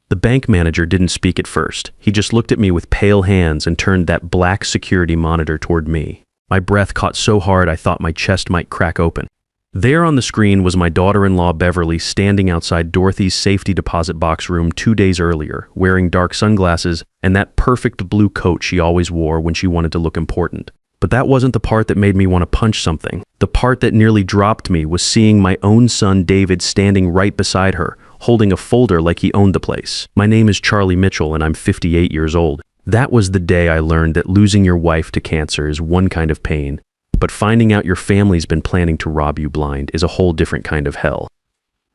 The bank manager didn't speak at first. He just looked at me with pale hands and turned that black security monitor toward me. My breath caught so hard I thought my chest might crack open. There on the screen was my daughter-in-law Beverly standing outside Dorothy's safety deposit box room 2 days earlier, wearing dark sunglasses and that perfect blue coat she always wore when she wanted to look important. But that wasn't the part that made me want to punch something. The part that nearly dropped me was seeing my own son David standing right beside her, holding a folder like he owned the place. My name is Charlie Mitchell and I'm 58 years old. That was the day I learned that losing your wife to cancer is one kind of pain, but finding out your family's been planning to rob you blind is a whole different kind of hell.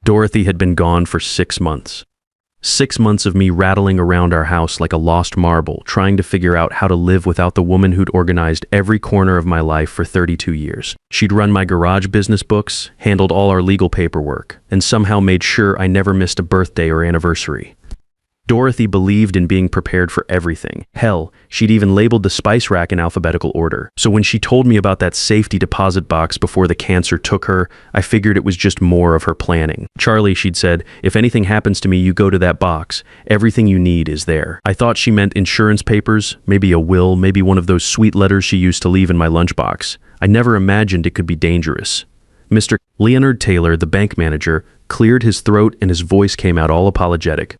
Dorothy had been gone for 6 months. 6 months of me rattling around our house like a lost marble, trying to figure out how to live without the woman who'd organized every corner of my life for 32 years. She'd run my garage business books, handled all our legal paperwork, and somehow made sure I never missed a birthday or anniversary. Dorothy believed in being prepared for everything. Hell, she'd even labeled the spice rack in alphabetical order. So when she told me about that safety deposit box before the cancer took her, I figured it was just more of her planning. Charlie, she'd said, if anything happens to me, you go to that box. Everything you need is there. I thought she meant insurance papers, maybe a will, maybe one of those sweet letters she used to leave in my lunchbox. I never imagined it could be dangerous. Mr. Leonard Taylor, the bank manager, cleared his throat and his voice came out all apologetic.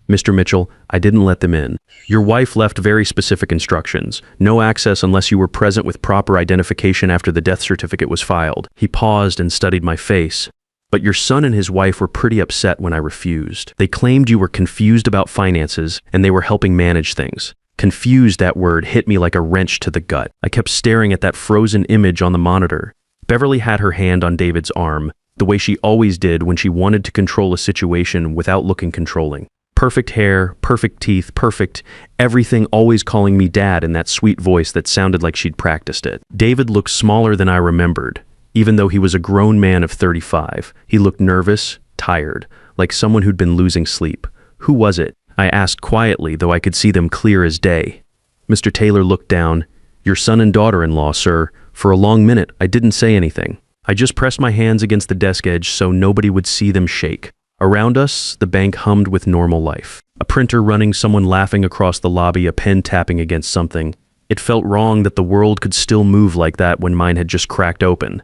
Mr. Mitchell, I didn't let them in. Your wife left very specific instructions. No access unless you were present with proper identification after the death certificate was filed. He paused and studied my face. But your son and his wife were pretty upset when I refused. They claimed you were confused about finances and they were helping manage things. Confused, that word hit me like a wrench to the gut. I kept staring at that frozen image on the monitor. Beverly had her hand on David's arm, the way she always did when she wanted to control a situation without looking controlling. Perfect hair, perfect teeth, perfect everything, always calling me Dad in that sweet voice that sounded like she'd practiced it. David looked smaller than I remembered. Even though he was a grown man of 35, he looked nervous, tired, like someone who'd been losing sleep. Who was it? I asked quietly, though I could see them clear as day. Mr. Taylor looked down. Your son and daughter-in-law, sir. For a long minute, I didn't say anything. I just pressed my hands against the desk edge so nobody would see them shake. Around us, the bank hummed with normal life. A printer running, someone laughing across the lobby, a pen tapping against something. It felt wrong that the world could still move like that when mine had just cracked open.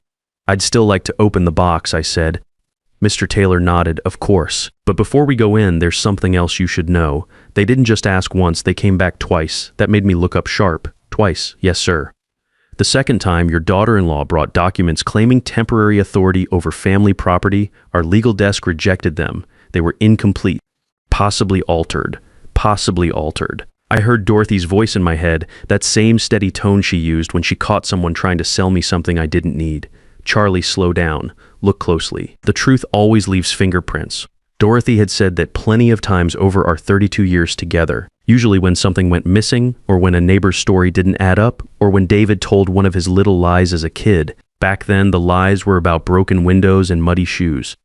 I'd still like to open the box, I said. Mr. Taylor nodded, of course. But before we go in, there's something else you should know. They didn't just ask once, they came back twice. That made me look up sharp. Twice, yes, sir. The second time, your daughter-in-law brought documents claiming temporary authority over family property. Our legal desk rejected them. They were incomplete. Possibly altered. Possibly altered. I heard Dorothy's voice in my head, that same steady tone she used when she caught someone trying to sell me something I didn't need. Charlie, slow down. Look closely. The truth always leaves fingerprints. Dorothy had said that plenty of times over our 32 years together, usually when something went missing, or when a neighbor's story didn't add up, or when David told one of his little lies as a kid. Back then, the lies were about broken windows and muddy shoes.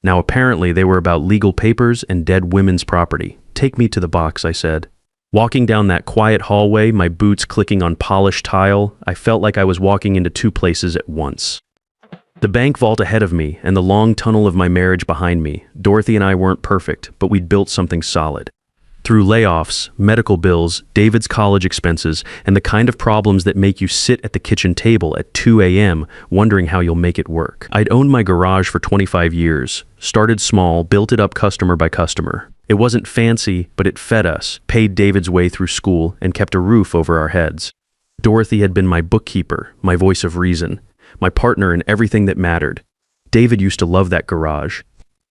Now apparently they were about legal papers and dead women's property. Take me to the box, I said. Walking down that quiet hallway, my boots clicking on polished tile, I felt like I was walking into two places at once. The bank vault ahead of me and the long tunnel of my marriage behind me. Dorothy and I weren't perfect, but we'd built something solid. Through layoffs, medical bills, David's college expenses, and the kind of problems that make you sit at the kitchen table at 2 a.m. wondering how you'll make it work. I'd owned my garage for 25 years, started small, built it up customer by customer. It wasn't fancy, but it fed us, paid David's way through school, and kept a roof over our heads. Dorothy had been my bookkeeper, my voice of reason, my partner in everything that mattered. David used to love that garage.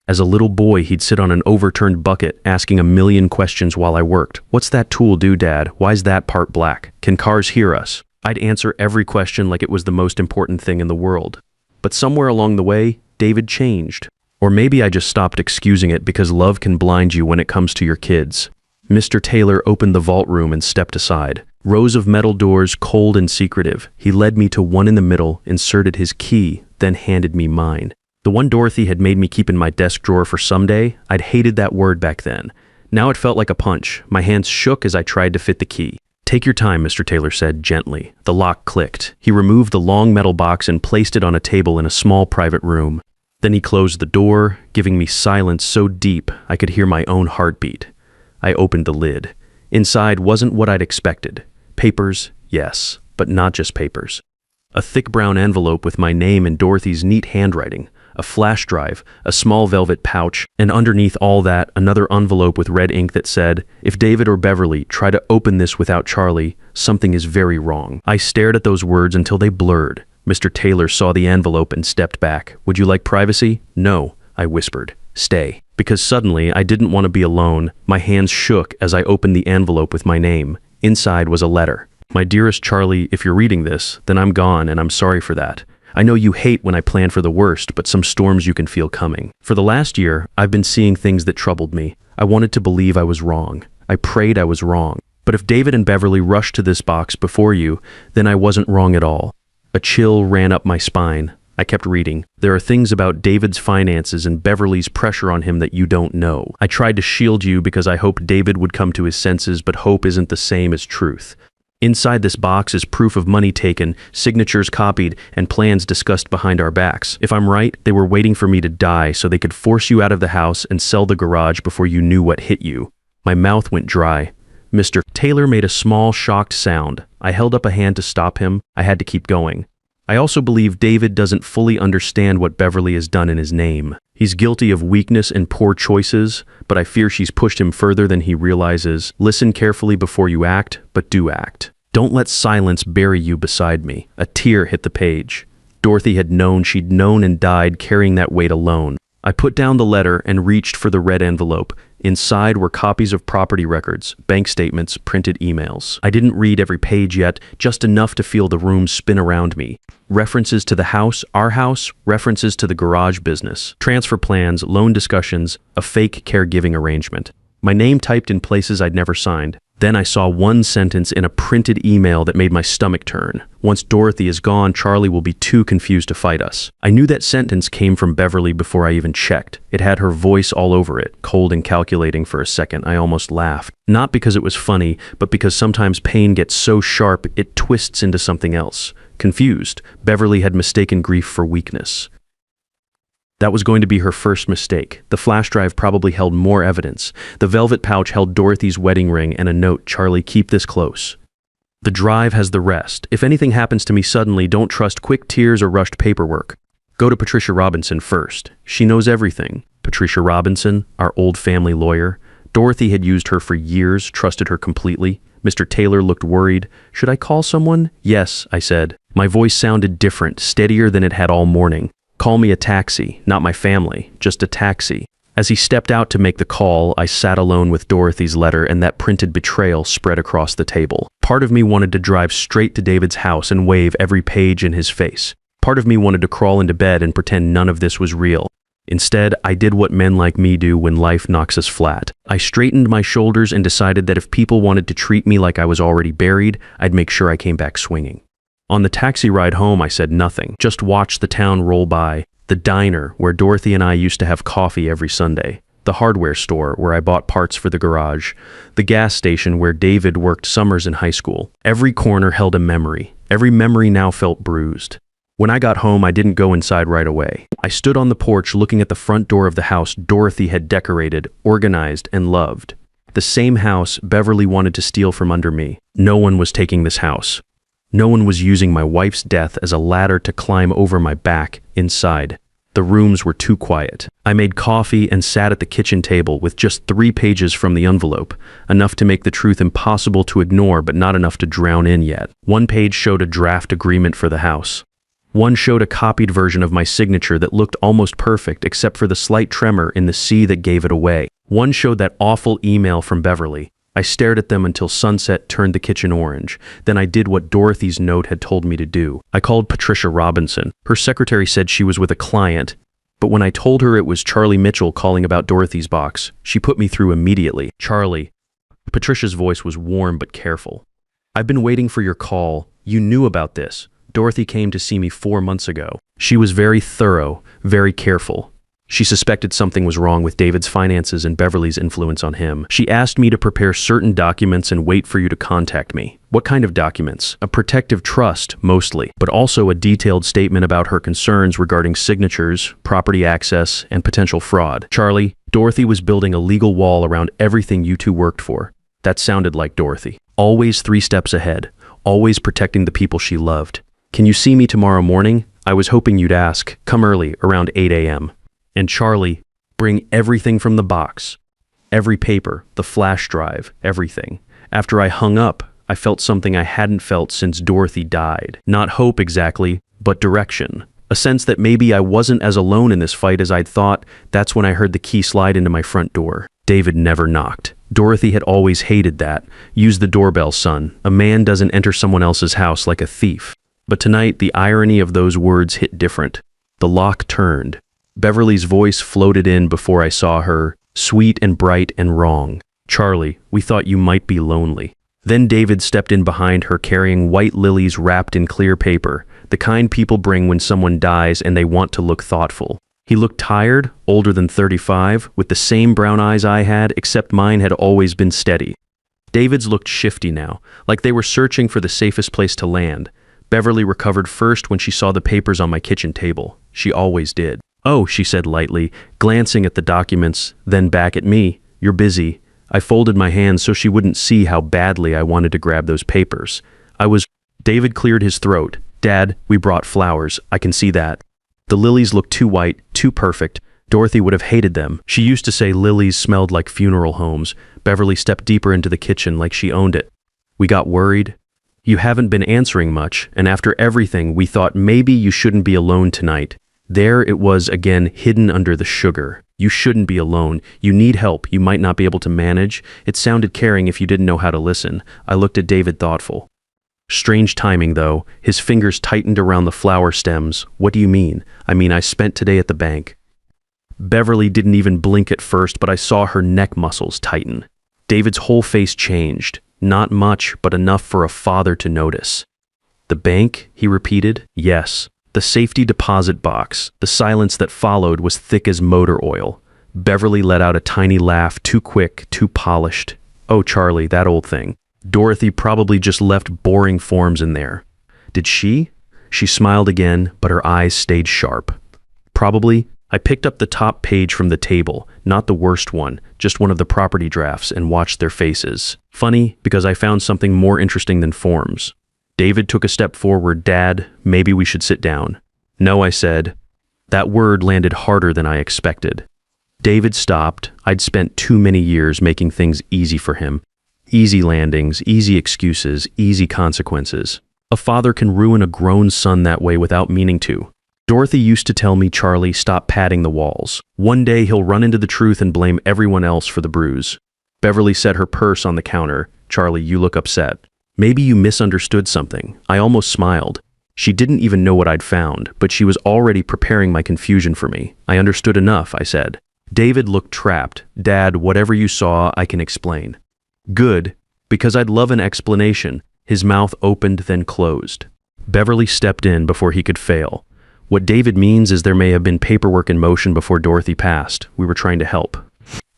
As a little boy, he'd sit on an overturned bucket, asking a million questions while I worked. What's that tool do, Dad? Why's that part black? Can cars hear us? I'd answer every question like it was the most important thing in the world. But somewhere along the way, David changed. Or maybe I just stopped excusing it because love can blind you when it comes to your kids. Mr. Taylor opened the vault room and stepped aside. Rows of metal doors, cold and secretive. He led me to one in the middle, inserted his key, then handed me mine. The one Dorothy had made me keep in my desk drawer for someday, I'd hated that word back then. Now it felt like a punch. My hands shook as I tried to fit the key. Take your time, Mr. Taylor said gently. The lock clicked. He removed the long metal box and placed it on a table in a small private room. Then he closed the door, giving me silence so deep I could hear my own heartbeat. I opened the lid. Inside wasn't what I'd expected. Papers, yes, but not just papers. A thick brown envelope with my name and Dorothy's neat handwriting, a flash drive, a small velvet pouch, and underneath all that, another envelope with red ink that said, "If David or Beverly try to open this without Charlie, something is very wrong." I stared at those words until they blurred. Mr. Taylor saw the envelope and stepped back. "Would you like privacy?" "No," I whispered. "Stay." Because suddenly I didn't want to be alone. My hands shook as I opened the envelope with my name. Inside was a letter. "My dearest Charlie, if you're reading this, then I'm gone and I'm sorry for that. I know you hate when I plan for the worst, but some storms you can feel coming. For the last year, I've been seeing things that troubled me. I wanted to believe I was wrong. I prayed I was wrong. But if David and Beverly rushed to this box before you, then I wasn't wrong at all." A chill ran up my spine. I kept reading. "There are things about David's finances and Beverly's pressure on him that you don't know. I tried to shield you because I hoped David would come to his senses, but hope isn't the same as truth. Inside this box is proof of money taken, signatures copied, and plans discussed behind our backs. If I'm right, they were waiting for me to die so they could force you out of the house and sell the garage before you knew what hit you." My mouth went dry. Mr. Taylor made a small, shocked sound. I held up a hand to stop him. I had to keep going. "I also believe David doesn't fully understand what Beverly has done in his name. He's guilty of weakness and poor choices, but I fear she's pushed him further than he realizes. Listen carefully before you act, but do act. Don't let silence bury you beside me." A tear hit the page. Dorothy had known she'd known and died carrying that weight alone. I put down the letter and reached for the red envelope. Inside were copies of property records, bank statements, printed emails. I didn't read every page yet, just enough to feel the room spin around me. References to the house, our house, references to the garage business, transfer plans, loan discussions, a fake caregiving arrangement. My name typed in places I'd never signed. Then I saw one sentence in a printed email that made my stomach turn. "Once Dorothy is gone, Charlie will be too confused to fight us." I knew that sentence came from Beverly before I even checked. It had her voice all over it, cold and calculating. For a second, I almost laughed. Not because it was funny, but because sometimes pain gets so sharp it twists into something else. Confused, Beverly had mistaken grief for weakness. That was going to be her first mistake. The flash drive probably held more evidence. The velvet pouch held Dorothy's wedding ring and a note, "Charlie, keep this close. The drive has the rest. If anything happens to me suddenly, don't trust quick tears or rushed paperwork. Go to Patricia Robinson first. She knows everything." Patricia Robinson, our old family lawyer. Dorothy had used her for years, trusted her completely. Mr. Taylor looked worried. "Should I call someone?" "Yes," I said. My voice sounded different, steadier than it had all morning. "Call me a taxi, not my family, just a taxi." As he stepped out to make the call, I sat alone with Dorothy's letter and that printed betrayal spread across the table. Part of me wanted to drive straight to David's house and wave every page in his face. Part of me wanted to crawl into bed and pretend none of this was real. Instead, I did what men like me do when life knocks us flat. I straightened my shoulders and decided that if people wanted to treat me like I was already buried, I'd make sure I came back swinging. On the taxi ride home, I said nothing, just watched the town roll by, the diner where Dorothy and I used to have coffee every Sunday, the hardware store where I bought parts for the garage, the gas station where David worked summers in high school. Every corner held a memory. Every memory now felt bruised. When I got home, I didn't go inside right away. I stood on the porch looking at the front door of the house Dorothy had decorated, organized, and loved. The same house Beverly wanted to steal from under me. No one was taking this house. No one was using my wife's death as a ladder to climb over my back inside. The rooms were too quiet. I made coffee and sat at the kitchen table with just 3 pages from the envelope, enough to make the truth impossible to ignore but not enough to drown in yet. One page showed a draft agreement for the house. One showed a copied version of my signature that looked almost perfect except for the slight tremor in the C that gave it away. One showed that awful email from Beverly. I stared at them until sunset turned the kitchen orange. Then I did what Dorothy's note had told me to do. I called Patricia Robinson. Her secretary said she was with a client, but when I told her it was Charlie Mitchell calling about Dorothy's box, she put me through immediately. "Charlie." Patricia's voice was warm but careful. "I've been waiting for your call. You knew about this. Dorothy came to see me 4 months ago. She was very thorough, very careful. She suspected something was wrong with David's finances and Beverly's influence on him. She asked me to prepare certain documents and wait for you to contact me." "What kind of documents?" "A protective trust, mostly, but also a detailed statement about her concerns regarding signatures, property access, and potential fraud." "Charlie, Dorothy was building a legal wall around everything you two worked for. That sounded like Dorothy. Always 3 steps ahead, always protecting the people she loved. Can you see me tomorrow morning? I was hoping you'd ask. Come early, around 8 a.m. And Charlie, bring everything from the box. Every paper, the flash drive, everything. After I hung up, I felt something I hadn't felt since Dorothy died. Not hope exactly, but direction. A sense that maybe I wasn't as alone in this fight as I'd thought. That's when I heard the key slide into my front door. David never knocked. Dorothy had always hated that. Use the doorbell, son. A man doesn't enter someone else's house like a thief. But tonight, the irony of those words hit different. The lock turned. Beverly's voice floated in before I saw her, sweet and bright and wrong. Charlie, we thought you might be lonely. Then David stepped in behind her carrying white lilies wrapped in clear paper, the kind people bring when someone dies and they want to look thoughtful. He looked tired, older than 35, with the same brown eyes I had, except mine had always been steady. David's looked shifty now, like they were searching for the safest place to land. Beverly recovered first when she saw the papers on my kitchen table. She always did. Oh, she said lightly, glancing at the documents, then back at me. You're busy. I folded my hands so she wouldn't see how badly I wanted to grab those papers. David cleared his throat. Dad, we brought flowers. I can see that. The lilies looked too white, too perfect. Dorothy would have hated them. She used to say lilies smelled like funeral homes. Beverly stepped deeper into the kitchen like she owned it. We got worried. You haven't been answering much, and after everything, we thought maybe you shouldn't be alone tonight. There it was again, hidden under the sugar. You shouldn't be alone. You need help. You might not be able to manage. It sounded caring if you didn't know how to listen. I looked at David thoughtful. Strange timing, though. His fingers tightened around the flower stems. What do you mean? I mean, I spent today at the bank. Beverly didn't even blink at first, but I saw her neck muscles tighten. David's whole face changed. Not much, but enough for a father to notice. The bank? He repeated. Yes. The safety deposit box. The silence that followed was thick as motor oil. Beverly let out a tiny laugh, too quick, too polished. Oh, Charlie, that old thing. Dorothy probably just left boring forms in there. Did she? She smiled again, but her eyes stayed sharp. Probably. I picked up the top page from the table, not the worst one, just one of the property drafts, and watched their faces. Funny, because I found something more interesting than forms. David took a step forward. Dad, maybe we should sit down. No, I said. That word landed harder than I expected. David stopped. I'd spent too many years making things easy for him. Easy landings, easy excuses, easy consequences. A father can ruin a grown son that way without meaning to. Dorothy used to tell me, Charlie, stop padding the walls. One day he'll run into the truth and blame everyone else for the bruise. Beverly set her purse on the counter. Charlie, you look upset. Maybe you misunderstood something. I almost smiled. She didn't even know what I'd found, but she was already preparing my confusion for me. I understood enough, I said. David looked trapped. Dad, whatever you saw, I can explain. Good, because I'd love an explanation. His mouth opened, then closed. Beverly stepped in before he could fail. What David means is there may have been paperwork in motion before Dorothy passed. We were trying to help.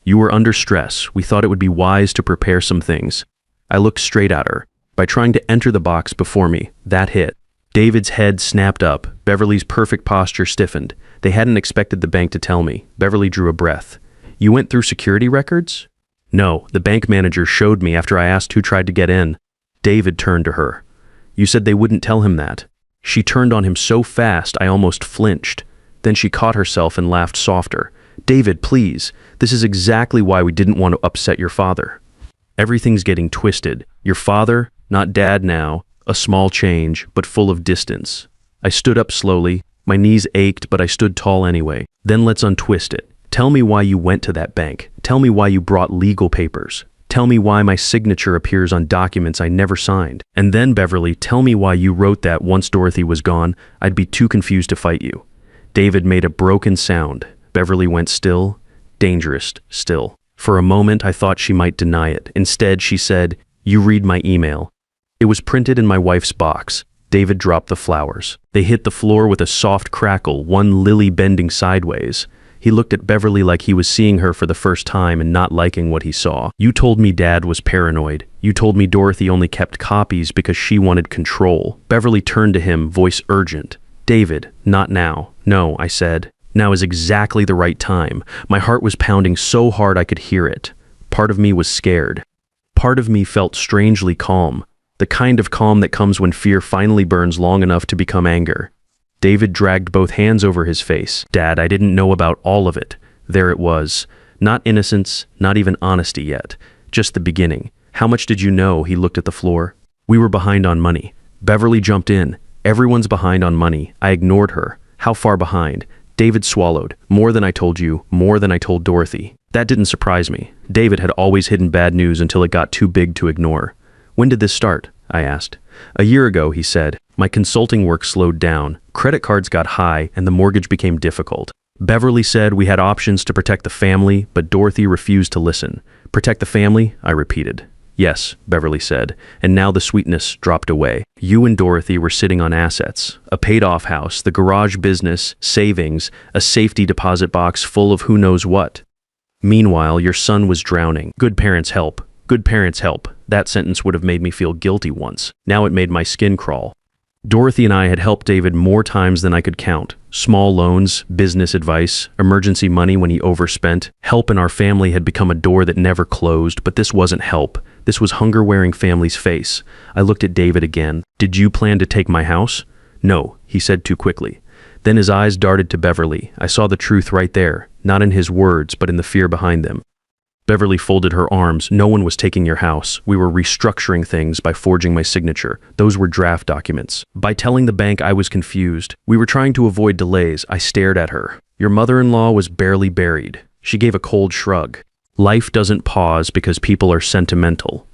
You were under stress. We thought it would be wise to prepare some things. I looked straight at her. By trying to enter the box before me, that hit. David's head snapped up. Beverly's perfect posture stiffened. They hadn't expected the bank to tell me. Beverly drew a breath. You went through security records? No, the bank manager showed me after I asked who tried to get in. David turned to her. You said they wouldn't tell him that. She turned on him so fast I almost flinched. Then she caught herself and laughed softer. David, please. This is exactly why we didn't want to upset your father. Everything's getting twisted. Your father, not Dad now. A small change, but full of distance. I stood up slowly. My knees ached, but I stood tall anyway. Then let's untwist it. Tell me why you went to that bank. Tell me why you brought legal papers. Tell me why my signature appears on documents I never signed. And then, Beverly, tell me why you wrote that once Dorothy was gone. I'd be too confused to fight you. David made a broken sound. Beverly went still, dangerous, still. For a moment, I thought she might deny it. Instead, she said, you read my email. It was printed in my wife's box. David dropped the flowers. They hit the floor with a soft crackle, one lily bending sideways. He looked at Beverly like he was seeing her for the first time and not liking what he saw. You told me Dad was paranoid. You told me Dorothy only kept copies because she wanted control. Beverly turned to him, voice urgent. David, not now. No, I said. Now is exactly the right time. My heart was pounding so hard I could hear it. Part of me was scared. Part of me felt strangely calm, the kind of calm that comes when fear finally burns long enough to become anger. David dragged both hands over his face. Dad, I didn't know about all of it. There it was. Not innocence, not even honesty yet. Just the beginning. How much did you know? He looked at the floor. We were behind on money. Beverly jumped in. Everyone's behind on money. I ignored her. How far behind? David swallowed. More than I told you, more than I told Dorothy. That didn't surprise me. David had always hidden bad news until it got too big to ignore. When did this start? I asked. A year ago, he said. My consulting work slowed down. Credit cards got high and the mortgage became difficult. Beverly said we had options to protect the family, but Dorothy refused to listen. Protect the family? I repeated. Yes, Beverly said, and now the sweetness dropped away. You and Dorothy were sitting on assets, a paid-off house, the garage business, savings, a safety deposit box full of who knows what. Meanwhile, your son was drowning. Good parents help. Good parents help. That sentence would have made me feel guilty once. Now it made my skin crawl. Dorothy and I had helped David more times than I could count. Small loans, business advice, emergency money when he overspent. Help in our family had become a door that never closed, but this wasn't help. This was hunger wearing family's face. I looked at David again. Did you plan to take my house? No, he said too quickly. Then his eyes darted to Beverly. I saw the truth right there, not in his words, but in the fear behind them. Beverly folded her arms. No one was taking your house. We were restructuring things by forging my signature. Those were draft documents. By telling the bank I was confused. We were trying to avoid delays. I stared at her. Your mother-in-law was barely buried. She gave a cold shrug. Life doesn't pause because people are sentimental.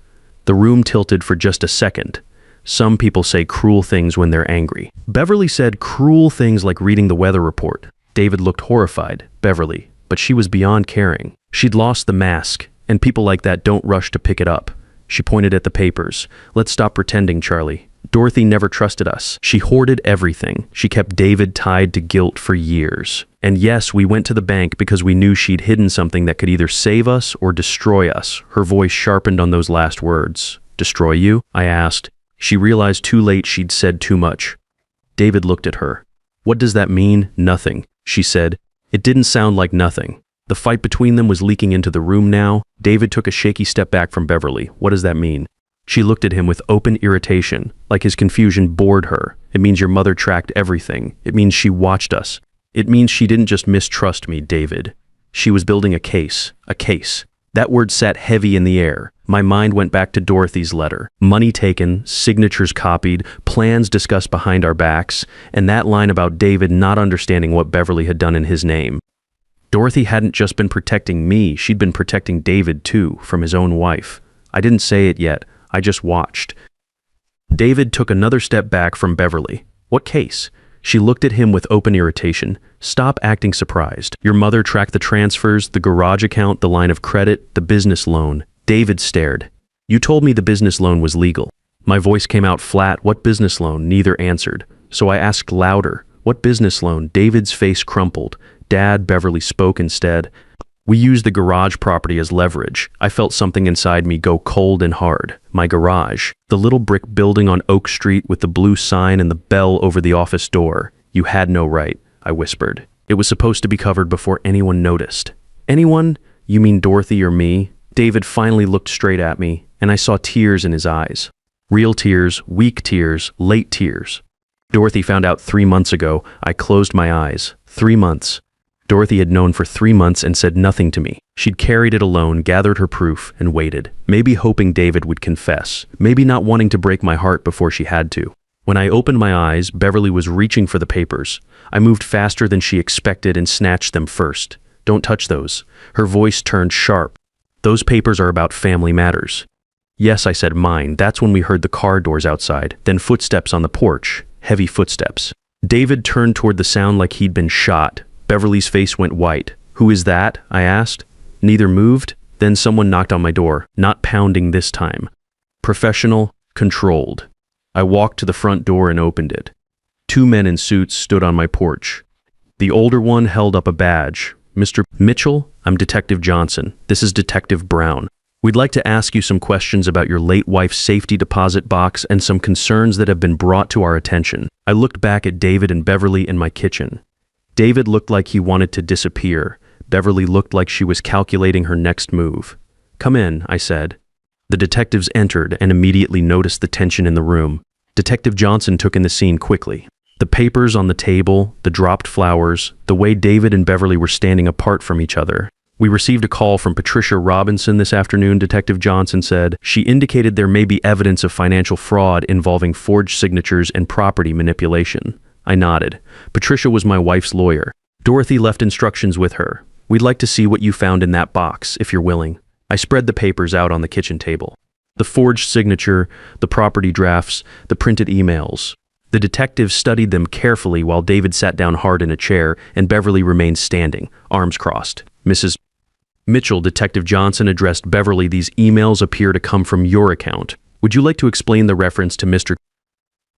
The room tilted for just a second. Some people say cruel things when they're angry. Beverly said cruel things like reading the weather report. David looked horrified. Beverly. But she was beyond caring. She'd lost the mask, and people like that don't rush to pick it up. She pointed at the papers. Let's stop pretending, Charlie. Dorothy never trusted us. She hoarded everything. She kept David tied to guilt for years. And yes, we went to the bank because we knew she'd hidden something that could either save us or destroy us. Her voice sharpened on those last words. Destroy you? I asked. She realized too late she'd said too much. David looked at her. What does that mean? Nothing, she said. It didn't sound like nothing. The fight between them was leaking into the room now. David took a shaky step back from Beverly. What does that mean? She looked at him with open irritation, like his confusion bored her. It means your mother tracked everything. It means she watched us. It means she didn't just mistrust me, David. She was building a case. A case. That word sat heavy in the air. My mind went back to Dorothy's letter. Money taken, signatures copied, plans discussed behind our backs, and that line about David not understanding what Beverly had done in his name. Dorothy hadn't just been protecting me, she'd been protecting David too, from his own wife. I didn't say it yet, I just watched. David took another step back from Beverly. What case? She looked at him with open irritation. Stop acting surprised. Your mother tracked the transfers, the garage account, the line of credit, the business loan. David stared. You told me the business loan was legal. My voice came out flat. What business loan? Neither answered. So I asked louder. What business loan? David's face crumpled. Dad, Beverly spoke instead. We used the garage property as leverage. I felt something inside me go cold and hard. My garage. The little brick building on Oak Street with the blue sign and the bell over the office door. You had no right, I whispered. It was supposed to be covered before anyone noticed. Anyone? You mean Dorothy or me? David finally looked straight at me, and I saw tears in his eyes. Real tears, weak tears, late tears. Dorothy found out 3 months ago. I closed my eyes. 3 months. Dorothy had known for 3 months and said nothing to me. She'd carried it alone, gathered her proof, and waited. Maybe hoping David would confess. Maybe not wanting to break my heart before she had to. When I opened my eyes, Beverly was reaching for the papers. I moved faster than she expected and snatched them first. Don't touch those. Her voice turned sharp. Those papers are about family matters. Yes, I said mine. That's when we heard the car doors outside, then footsteps on the porch. Heavy footsteps. David turned toward the sound like he'd been shot. Beverly's face went white. Who is that? I asked. Neither moved. Then someone knocked on my door, not pounding this time. Professional, controlled. I walked to the front door and opened it. 2 men in suits stood on my porch. The older one held up a badge. Mr. Mitchell, I'm Detective Johnson. This is Detective Brown. We'd like to ask you some questions about your late wife's safety deposit box and some concerns that have been brought to our attention. I looked back at David and Beverly in my kitchen. David looked like he wanted to disappear. Beverly looked like she was calculating her next move. "Come in," I said. The detectives entered and immediately noticed the tension in the room. Detective Johnson took in the scene quickly. The papers on the table, the dropped flowers, the way David and Beverly were standing apart from each other. "We received a call from Patricia Robinson this afternoon," Detective Johnson said. "She indicated there may be evidence of financial fraud involving forged signatures and property manipulation." I nodded. "Patricia was my wife's lawyer. Dorothy left instructions with her. We'd like to see what you found in that box, if you're willing." I spread the papers out on the kitchen table. The forged signature, the property drafts, the printed emails. The detective studied them carefully while David sat down hard in a chair and Beverly remained standing, arms crossed. "Mrs. Mitchell," Detective Johnson addressed Beverly, "these emails appear to come from your account. Would you like to explain the reference to Mr.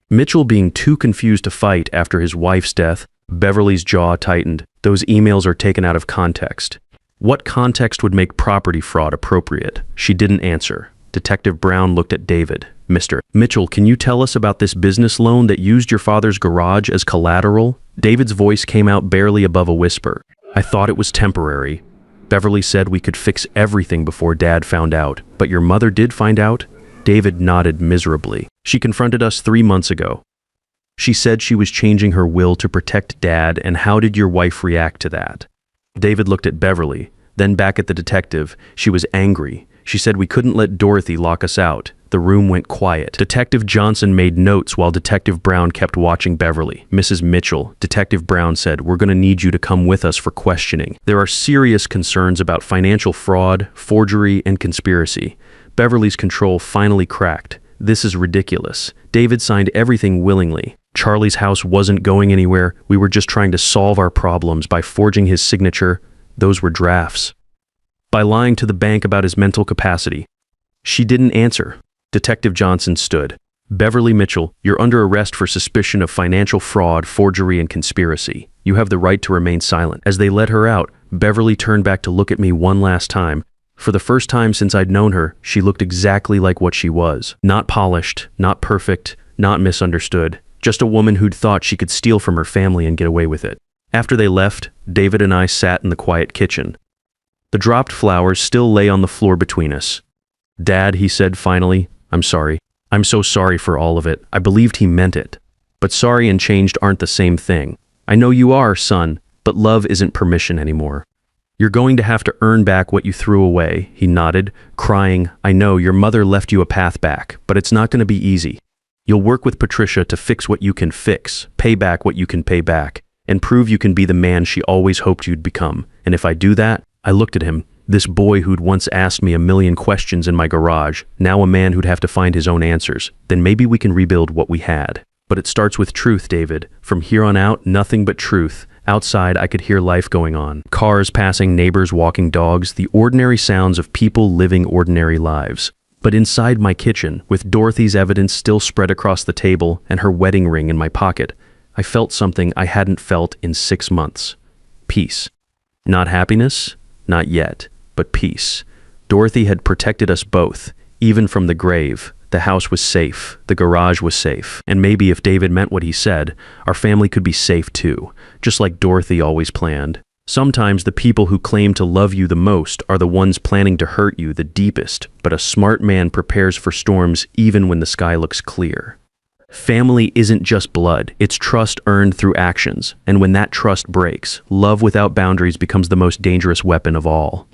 Mitchell being too confused to fight after his wife's death?" Beverly's jaw tightened. "Those emails are taken out of context." "What context would make property fraud appropriate?" She didn't answer. Detective Brown looked at David. "Mr. Mitchell, can you tell us about this business loan that used your father's garage as collateral?" David's voice came out barely above a whisper. "I thought it was temporary. Beverly said we could fix everything before Dad found out. But your mother did find out?" David nodded miserably. "She confronted us 3 months ago. She said she was changing her will to protect Dad, and how did your wife react to that?" David looked at Beverly, then back at the detective. She was angry. She said we couldn't let Dorothy lock us out. The room went quiet. Detective Johnson made notes while Detective Brown kept watching Beverly. "Mrs. Mitchell," Detective Brown said, "we're going to need you to come with us for questioning. There are serious concerns about financial fraud, forgery, and conspiracy." Beverly's control finally cracked. "This is ridiculous. David signed everything willingly. Charlie's house wasn't going anywhere. We were just trying to solve our problems by forging his signature. Those were drafts. By lying to the bank about his mental capacity." She didn't answer. Detective Johnson stood. "Beverly Mitchell, you're under arrest for suspicion of financial fraud, forgery, and conspiracy. You have the right to remain silent." As they let her out, Beverly turned back to look at me one last time. For the first time since I'd known her, she looked exactly like what she was. Not polished, not perfect, not misunderstood. Just a woman who'd thought she could steal from her family and get away with it. After they left, David and I sat in the quiet kitchen. The dropped flowers still lay on the floor between us. "Dad," he said finally, "I'm sorry. I'm so sorry for all of it. I believed he meant it. But sorry and changed aren't the same thing. I know you are, son, but love isn't permission anymore. You're going to have to earn back what you threw away." He nodded, crying. "I know your mother left you a path back, but it's not going to be easy. You'll work with Patricia to fix what you can fix, pay back what you can pay back, and prove you can be the man she always hoped you'd become. And if I do that," I looked at him, this boy who'd once asked me a million questions in my garage, now a man who'd have to find his own answers, "then maybe we can rebuild what we had. But it starts with truth, David. From here on out, nothing but truth." Outside, I could hear life going on. Cars passing, neighbors walking dogs, the ordinary sounds of people living ordinary lives. But inside my kitchen, with Dorothy's evidence still spread across the table and her wedding ring in my pocket, I felt something I hadn't felt in 6 months. Peace. Not happiness, not yet, but peace. Dorothy had protected us both, even from the grave. The house was safe, the garage was safe, and maybe if David meant what he said, our family could be safe too, just like Dorothy always planned. Sometimes the people who claim to love you the most are the ones planning to hurt you the deepest, but a smart man prepares for storms even when the sky looks clear. Family isn't just blood, it's trust earned through actions, and when that trust breaks, love without boundaries becomes the most dangerous weapon of all.